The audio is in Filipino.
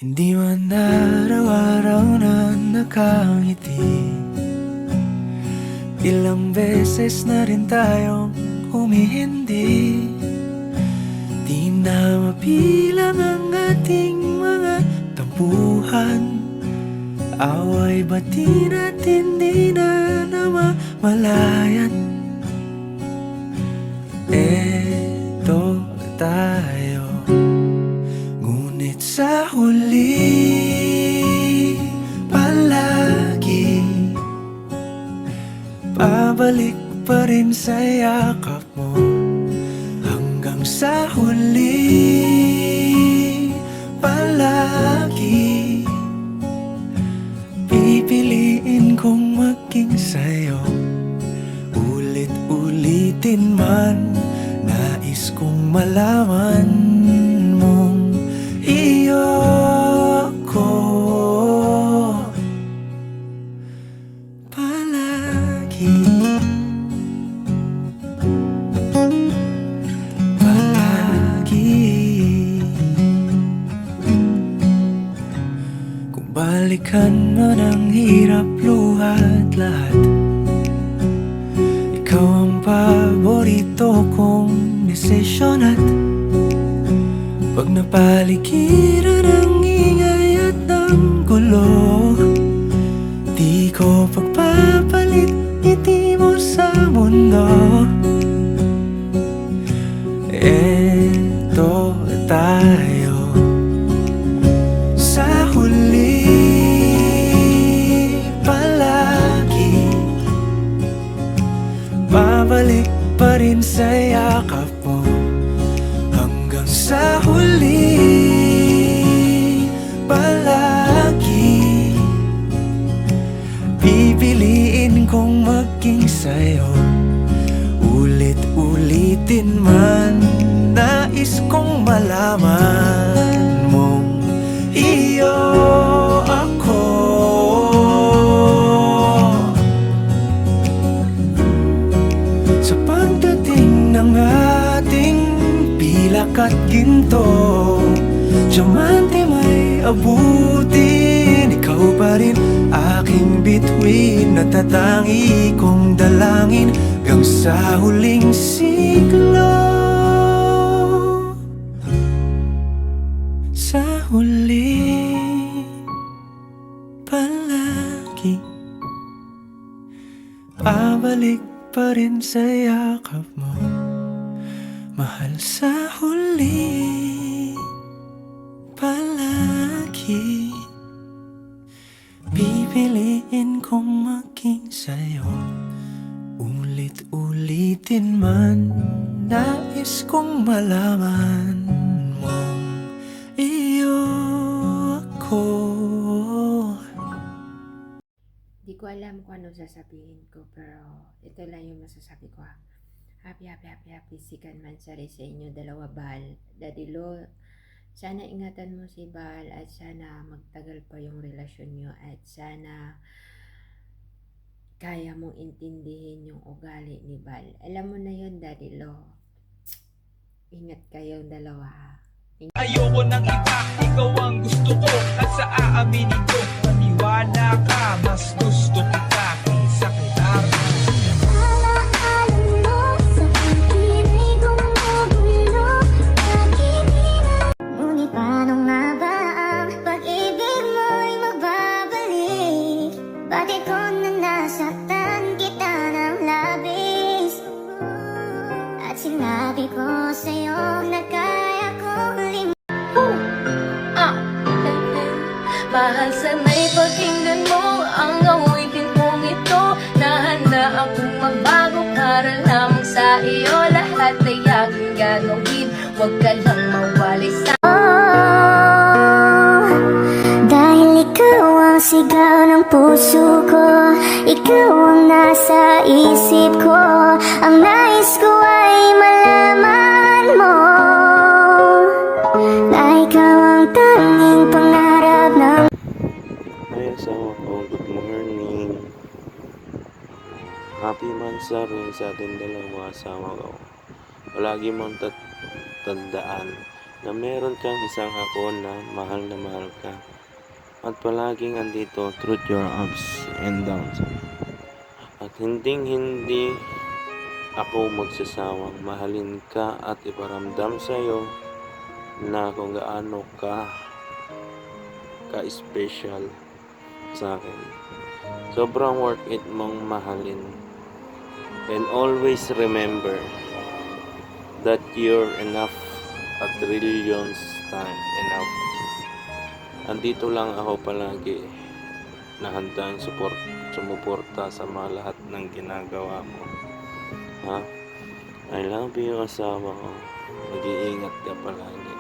Hindi man araw-araw na nakangiti. Ilang beses na rin tayong humihindi. Di na mapilang ang ating mga tampuhan. Away bati natin di na namamalayan. Eto tayo, ngunit sa huli palagi pabalik pa rin sa yakap mo. Hanggang sa huli palagi pipiliin kong maging sa'yo. Ulit-ulitin man, nais kong malaman mong iyo ko palagi. Kung balikan man ang hirap, luhat lahat, ikaw ang paborito kong desisyon. At pag napaligiran ang ingay at ng gulo, di ko pagpapalit ngiti mo sa mundo. Eto tayo, sa huli palagi babalik pa rin sa yakap mo. Hanggang sa huli palagi pipiliin kong maging sa'yo. Ulit-ulitin man, nais kong malaman mong iyo ako. Sa pagdating ng ating pilak at ginto, diamante may abutin, ikaw pa rin aking bituin. Natatangi kong dalangin hanggang sa huling siglo. Sa huli palagi pabalik pa rin sa yakap mo, mahal. Sa huli palagi pipiliin kong maging sa'yo. Ulit-ulitin man, nais kong malaman mong iyo ako. Di ko alam kung ano sasabihin ko, pero ito lang yung masasabi ko. Happy sikan man sari sa inyo dalawa, Bal. Daddy Lo, sana ingatan mo si Bal at sana magtagal pa yung relasyon nyo at sana kaya mong intindihin yung ugali ni Bal. Alam mo na yun, Daddy Lo. Ingat kayong dalawa, ha? Ayoko ng iba, ikaw ang gusto ko. At sa aaminin ko, maniwala ka, mas gusto kita kaysa kita. Ngunit paano nga ba ang pag-ibig mo'y magbabalik? Bakit ko na nasaktan kita ng labis? At sinabi ko sa'yo na kaya kong Mahal, sana'y pakinggan mo ang awitin kong ito. Nahanda akong magbago para lamang sa iyo. Lahat ay aking gagawin, huwag ka lang mawali sa dahil ikaw ang sigaw ng puso ko, ikaw ang nasa isip ko. Ang nais ko ay malaman mo na ikaw ang tanging pangarap ng Ay, asawa ko, good morning. Happy Mansari sa ating dalawang mga asawa ko. Palagi mong tandaan na meron kang isang ako na mahal ka. At palaging andito through your ups and downs. At hindi ako magsasawang mahalin ka at iparamdam sa'yo na kung gaano ka-special sa akin. Sobrang worth it mong mahalin. And always remember that you're enough at trillions time enough. Andito lang ako palagi na handang sumuporta sa mga lahat ng ginagawa mo. Ha? I love you, asawa ko. Mag-iingat ka palagi.